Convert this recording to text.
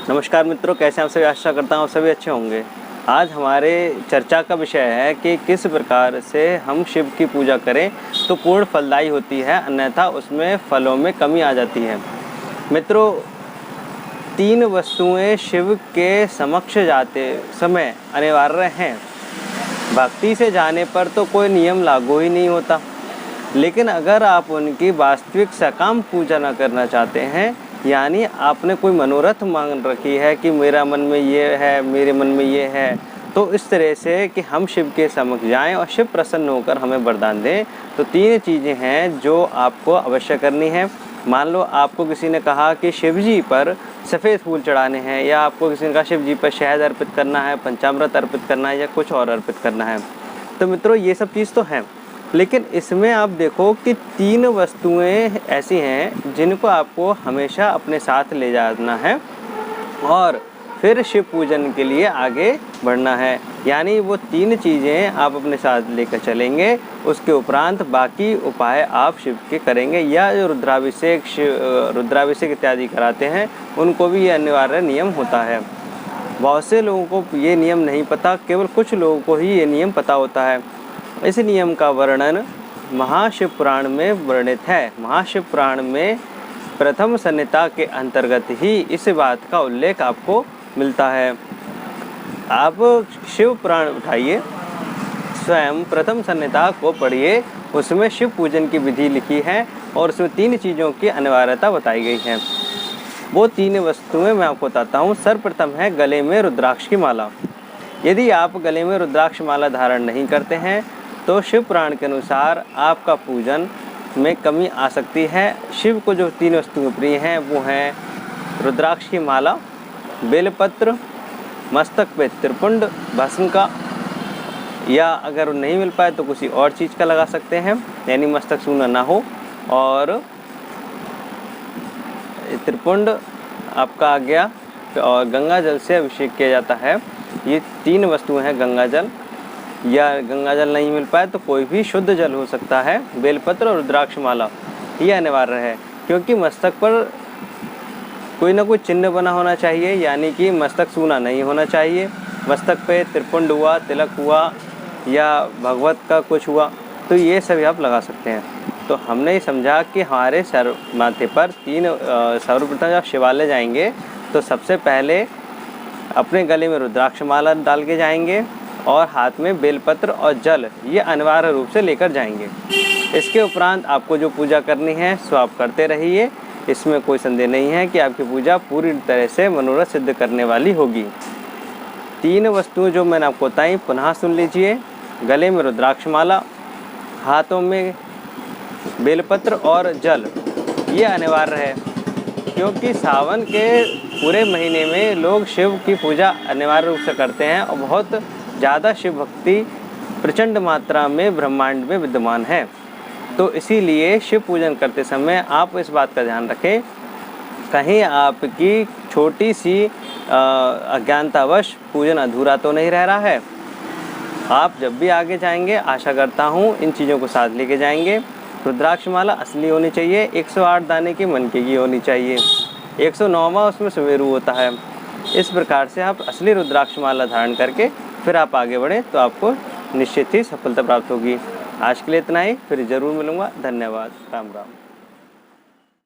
नमस्कार मित्रों, कैसे हैं आप सभी। आशा करता हूँ आप सभी अच्छे होंगे। आज हमारे चर्चा का विषय है कि किस प्रकार से हम शिव की पूजा करें तो पूर्ण फलदायी होती है, अन्यथा उसमें फलों में कमी आ जाती है। मित्रों, 3 वस्तुएं शिव के समक्ष जाते समय अनिवार्य हैं। भक्ति से जाने पर तो कोई नियम लागू ही नहीं होता, लेकिन अगर आप उनकी वास्तविक सकाम पूजा न करना चाहते हैं, यानी आपने कोई मनोरथ मांग रखी है कि मेरा मन में ये है, मेरे मन में ये है, तो इस तरह से कि हम शिव के समक्ष जाएं और शिव प्रसन्न होकर हमें वरदान दें, तो 3 चीज़ें हैं जो आपको अवश्य करनी है। मान लो आपको किसी ने कहा कि शिव जी पर सफ़ेद फूल चढ़ाने हैं, या आपको किसी ने कहा शिव जी पर शहद अर्पित करना है, पंचामृत अर्पित करना है, या कुछ और अर्पित करना है। तो मित्रों, ये सब चीज़ तो हैं, लेकिन इसमें आप देखो कि 3 वस्तुएं ऐसी हैं जिनको आपको हमेशा अपने साथ ले जाना है और फिर शिव पूजन के लिए आगे बढ़ना है। यानी वो 3 चीज़ें आप अपने साथ लेकर चलेंगे, उसके उपरांत बाकी उपाय आप शिव के करेंगे, या जो रुद्राभिषेक इत्यादि कराते हैं उनको भी ये अनिवार्य नियम होता है। बहुत से लोगों को ये नियम नहीं पता, केवल कुछ लोगों को ही ये नियम पता होता है। इस नियम का वर्णन महाशिव पुराण में वर्णित है। महाशिव पुराण में प्रथम संहिता के अंतर्गत ही इस बात का उल्लेख आपको मिलता है। आप शिव पुराण उठाइए, स्वयं प्रथम संहिता को पढ़िए, उसमें शिव पूजन की विधि लिखी है और उसमें 3 चीज़ों की अनिवार्यता बताई गई है। वो 3 वस्तुएं मैं आपको बताता हूँ। सर्वप्रथम है गले में रुद्राक्ष की माला। यदि आप गले में रुद्राक्ष माला धारण नहीं करते हैं तो शिव पुराण के अनुसार आपका पूजन में कमी आ सकती है। शिव को जो 3 वस्तुएं प्रिय हैं वो हैं रुद्राक्ष की माला, बेलपत्र, मस्तक पे त्रिपुंड भस्म का, या अगर नहीं मिल पाए तो किसी और चीज़ का लगा सकते हैं, यानी मस्तक सूना ना हो, और त्रिपुंड आपका आ गया, और गंगा जल से अभिषेक किया जाता है। ये 3 वस्तुएं हैं। गंगा जल, या गंगा जल नहीं मिल पाए तो कोई भी शुद्ध जल हो सकता है। बेलपत्र और रुद्राक्ष माला ये अनिवार्य है, क्योंकि मस्तक पर कोई ना कोई चिन्ह बना होना चाहिए, यानी कि मस्तक सूना नहीं होना चाहिए। मस्तक पे त्रिपुंड हुआ, तिलक हुआ, या भगवत का कुछ हुआ, तो ये सभी आप लगा सकते हैं। तो हमने समझा कि हमारे सर माथे पर सर्वप्रथम जब शिवालय जाएंगे तो सबसे पहले अपने गले में रुद्राक्ष माला डाल के जाएंगे और हाथ में बेलपत्र और जल ये अनिवार्य रूप से लेकर जाएंगे। इसके उपरांत आपको जो पूजा करनी है सो आप करते रहिए। इसमें कोई संदेह नहीं है कि आपकी पूजा पूरी तरह से मनोरथ सिद्ध करने वाली होगी। 3 वस्तुएं जो मैंने आपको बताई पुनः सुन लीजिए। गले में रुद्राक्ष माला, हाथों में बेलपत्र और जल ये अनिवार्य है, क्योंकि सावन के पूरे महीने में लोग शिव की पूजा अनिवार्य रूप से करते हैं और बहुत ज़्यादा शिव भक्ति प्रचंड मात्रा में ब्रह्मांड में विद्यमान है। तो इसीलिए शिव पूजन करते समय आप इस बात का ध्यान रखें, कहीं आपकी छोटी सी अज्ञानतावश पूजन अधूरा तो नहीं रह रहा है। आप जब भी आगे जाएंगे, आशा करता हूँ इन चीज़ों को साथ लेके जाएंगे। रुद्राक्ष माला असली होनी चाहिए, 108 दाने की मनके की होनी चाहिए, 109वां उसमें सुमेरु होता है। इस प्रकार से आप असली रुद्राक्ष माला धारण करके फिर आप आगे बढ़ें तो आपको निश्चित ही सफलता प्राप्त होगी। आज के लिए इतना ही, फिर ज़रूर मिलूँगा। धन्यवाद। राम राम।